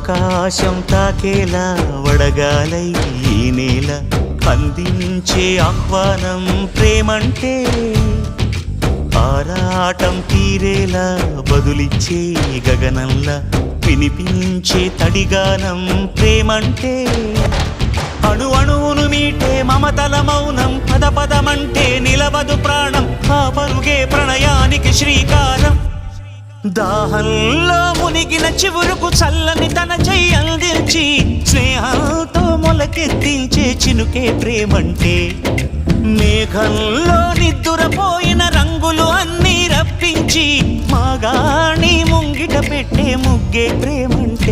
ఆకాశం తాకేలా వడగాలై ఈ నేల అందించే ఆహ్వానం ప్రేమంటే ఆరాటం తీరేలా బదులిచ్చే గగనంలా వినిపించే తడిగానం ప్రేమంటే అణు అణువును మీటే మమతల మౌనం పద పదమంటే నిలవదు ప్రాణం ఆ పరుగే ప్రణయానికి శ్రీకారం దాహంలో మునిగిన చివురుకు చల్లని తన చెయ్యి అందించి స్నేహంతో మొలకెత్తించే చినుకే ప్రేమంటే మేఘంలో నిద్దురపోయిన రంగులు అన్నీ రప్పించి మాగాణి ముంగిట పెట్టే ముగ్గే ప్రేమంటే